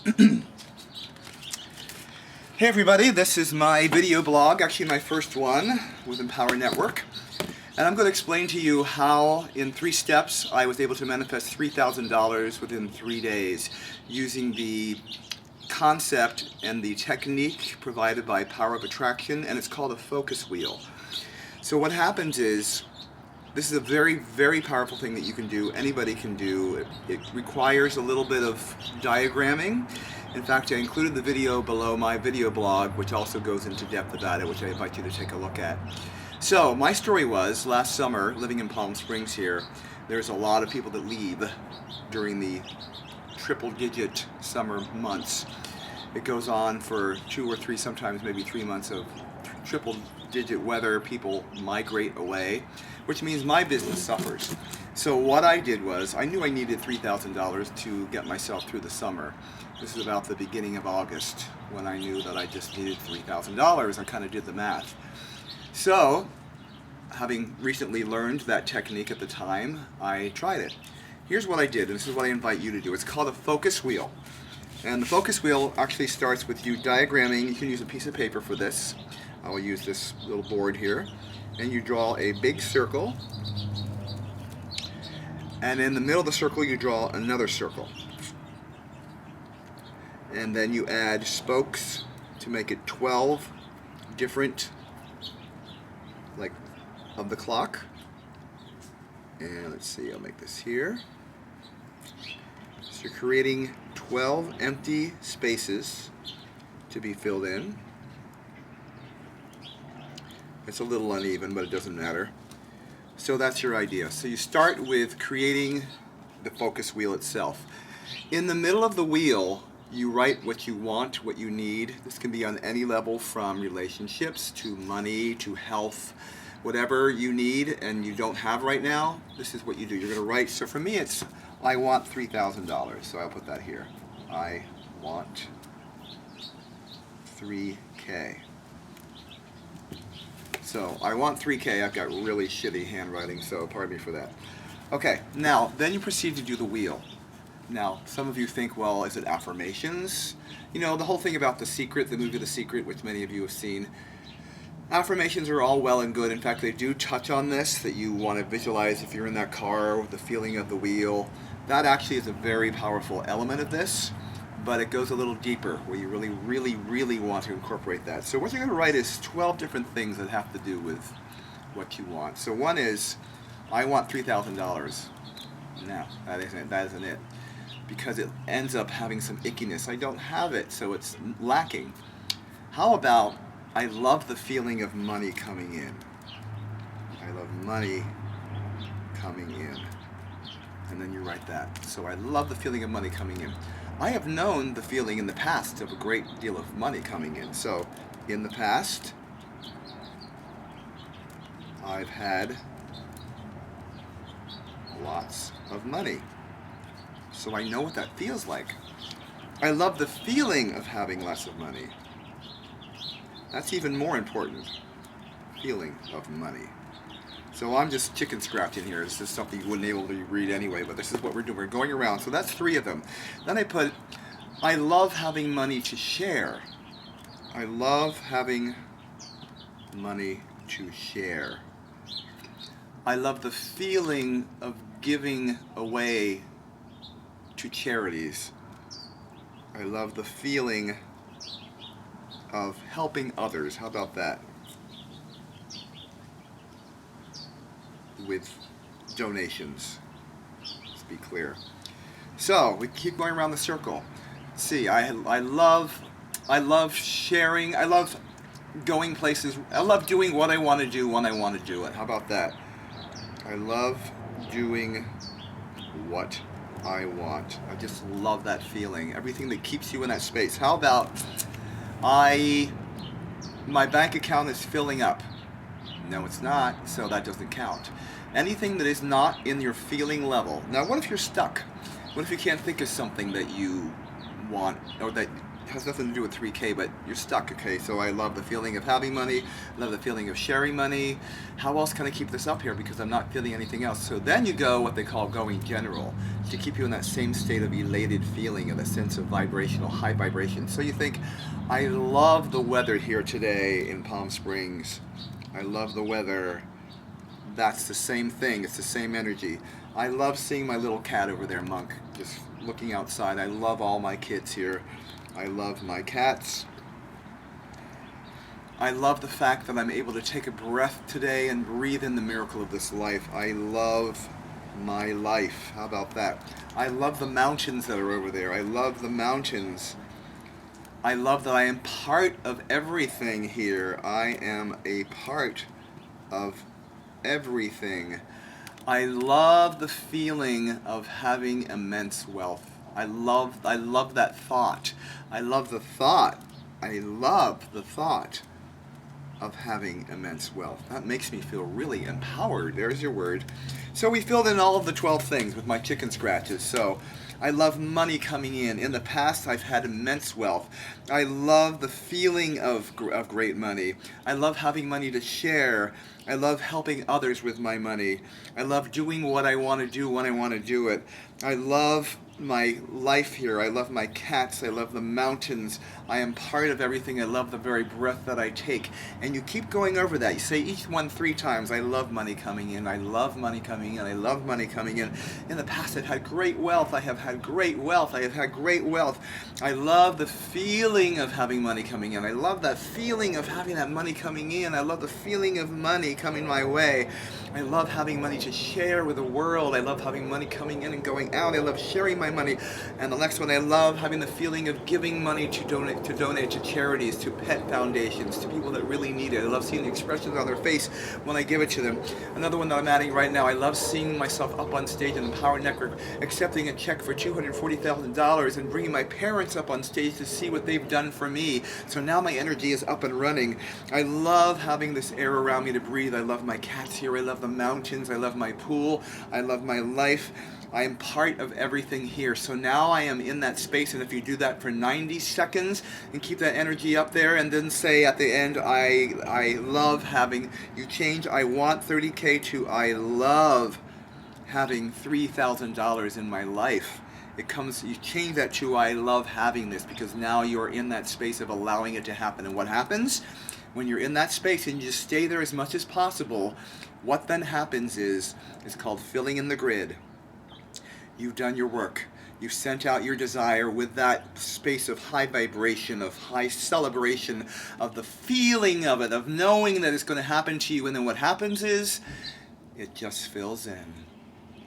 Hey everybody, this is my video blog, actually my first one with Empower Network. And I'm going to explain to you how, in 3 steps, I was able to manifest $3,000 within 3 days using the concept and the technique provided by Power of Attraction, and it's called a focus wheel. So what happens is, this is a very, very powerful thing that you can do, anybody can do. It requires a little bit of diagramming. In fact, I included the video below my video blog, which also goes into depth about it, which I invite you to take a look at. So, my story was, last summer, living in Palm Springs here, there's a lot of people that leave during the triple-digit summer months. It goes on for 2 or 3, sometimes maybe 3 months of triple-digit weather. People migrate away, which means my business suffers. So what I did was, I knew I needed $3,000 to get myself through the summer. This is about the beginning of August, when I knew that I just needed $3,000. I kind of did the math. So, having recently learned that technique at the time, I tried it. Here's what I did, and this is what I invite you to do. It's called a focus wheel. And the focus wheel actually starts with you diagramming. You can use a piece of paper for this. I will use this little board here. And you draw a big circle. And in the middle of the circle, you draw another circle. And then you add spokes to make it 12 different, like, of the clock. And let's see, I'll make this here. So you're creating 12 empty spaces to be filled in. It's a little uneven, but it doesn't matter. So that's your idea. So you start with creating the focus wheel itself. In the middle of the wheel, you write what you want, what you need. This can be on any level, from relationships to money to health. Whatever you need and you don't have right now, this is what you do. You're going to write. So for me, it's I want $3,000. So I'll put that here. I want 3K. So I want 3K. I've got really shitty handwriting, so pardon me for that. Okay, now then you proceed to do the wheel. Now, some of you think, well, is it affirmations? You know, the whole thing about The Secret, the movie The Secret, which many of you have seen. Affirmations are all well and good. In fact, they do touch on this, that you want to visualize if you're in that car with the feeling of the wheel. That actually is a very powerful element of this, but it goes a little deeper, where you really, really, really want to incorporate that. So what you're going to write is 12 different things that have to do with what you want. So one is, I want $3,000. No, that isn't it. Because it ends up having some ickiness. I don't have it, so it's lacking. How about, I love the feeling of money coming in. I love money coming in. And then you write that. So I love the feeling of money coming in. I have known the feeling in the past of a great deal of money coming in. So, in the past, I've had lots of money. So I know what that feels like. I love the feeling of having lots of money. That's even more important. Feeling of money. So I'm just chicken scratching here. This is something you wouldn't be able to read anyway, but this is what we're doing. We're going around. So that's 3 of them. Then I put, I love having money to share. I love having money to share. I love the feeling of giving away to charities. I love the feeling of helping others. How about that? With donations. Let's be clear. So we keep going around the circle. See, I love sharing. I love going places. I love doing what I want to do when I want to do it. How about that? I love doing what I want. I just love that feeling. Everything that keeps you in that space. How about my bank account is filling up? No, it's not, so that doesn't count. Anything that is not in your feeling level. Now, what if you're stuck? What if you can't think of something that you want, or that has nothing to do with 3K, but you're stuck, okay? So I love the feeling of having money, love the feeling of sharing money. How else can I keep this up here because I'm not feeling anything else? So then you go what they call going general, to keep you in that same state of elated feeling, of a sense of vibrational, high vibration. So you think, I love the weather here today in Palm Springs. I love the weather. That's the same thing, it's the same energy. I love seeing my little cat over there, Monk, just looking outside. I love all my kids here. I love my cats. I love the fact that I'm able to take a breath today and breathe in the miracle of this life. I love my life. How about that? I love the mountains that are over there. I love the mountains. I love that I am part of everything here. I am a part of everything. I love the feeling of having immense wealth. I love that thought. I love the thought. I love the thought of having immense wealth. That makes me feel really empowered. There's your word. So we filled in all of the 12 things with my chicken scratches. So I love money coming in. In the past, I've had immense wealth. I love the feeling of great money. I love having money to share. I love helping others with my money. I love doing what I want to do when I want to do it. I love my life here. I love my cats. I love the mountains. I am part of everything. I love the very breath that I take. And you keep going over that. You say each one 3 times. I love money coming in. I love money coming in. I love money coming in. In the past, I've had great wealth. I have had great wealth. I have had great wealth. I love the feeling of having money coming in. I love that feeling of having that money coming in. I love the feeling of money coming my way. I love having money to share with the world. I love having money coming in and going out. I love sharing my money. And the next one, I love having the feeling of giving money to donate to charities, to pet foundations, to people that really need it. I love seeing the expressions on their face when I give it to them. Another one that I'm adding right now, I love seeing myself up on stage in the Power Network, accepting a check for $240,000 and bringing my parents up on stage to see what they've done for me. So now my energy is up and running. I love having this air around me to breathe. I love my cats here. I love the mountains. I love my pool. I love my life. I am part of everything here. So now I am in that space, and if you do that for 90 seconds and keep that energy up there, and then say at the end, I love having, you change I want 30K to I love having $3,000 in my life. It comes, you change that to I love having this, because now you're in that space of allowing it to happen. And what happens? When you're in that space and you just stay there as much as possible, what then happens is, it's called filling in the grid. You've done your work. You've sent out your desire with that space of high vibration, of high celebration, of the feeling of it, of knowing that it's going to happen to you. And then what happens is, it just fills in.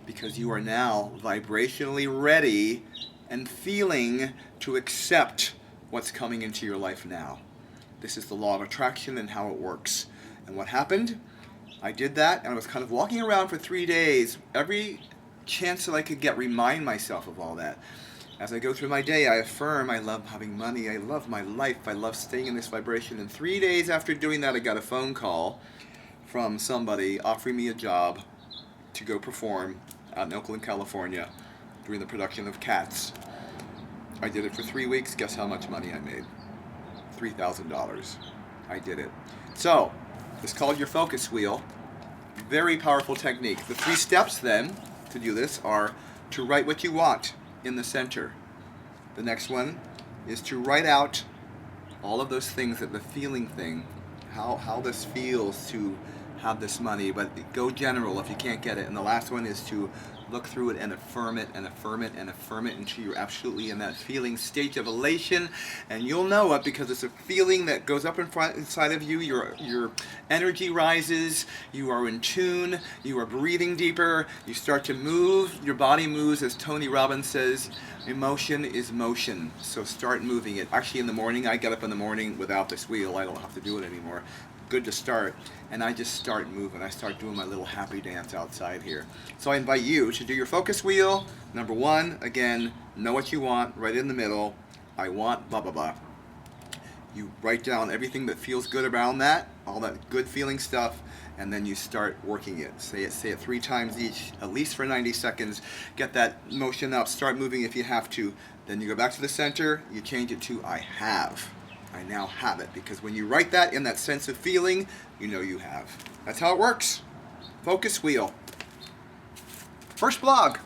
Because you are now vibrationally ready and feeling to accept what's coming into your life now. This is the law of attraction and how it works. And what happened? I did that, and I was kind of walking around for 3 days. Every chance that I could get, remind myself of all that. As I go through my day, I affirm I love having money, I love my life, I love staying in this vibration. And 3 days after doing that, I got a phone call from somebody offering me a job to go perform out in Oakland, California, during the production of Cats. I did it for 3 weeks. Guess how much money I made? $3,000. I did it. So, it's called your focus wheel. Very powerful technique. The 3 steps then to do this are to write what you want in the center. The next one is to write out all of those things, that the feeling thing, how this feels to have this money, but go general if you can't get it. And the last one is to look through it and affirm it and affirm it and affirm it until you're absolutely in that feeling state of elation. And you'll know it because it's a feeling that goes up inside of you. Your energy rises, you are in tune, you are breathing deeper, you start to move, your body moves. As Tony Robbins says, emotion is motion. So start moving it. Actually, in the morning, I get up in the morning without this wheel. I don't have to do it anymore. Good to start. And I just start moving. I start doing my little happy dance outside here. So I invite you to do your focus wheel. Number 1, again, know what you want, right in the middle. I want blah, blah, blah. You write down everything that feels good around that, all that good feeling stuff, and then you start working it. Say it 3 times each, at least for 90 seconds. Get that motion up, start moving if you have to. Then you go back to the center, you change it to I have. I now have it. Because when you write that in that sense of feeling, you know you have. That's how it works. Focus wheel. First blog.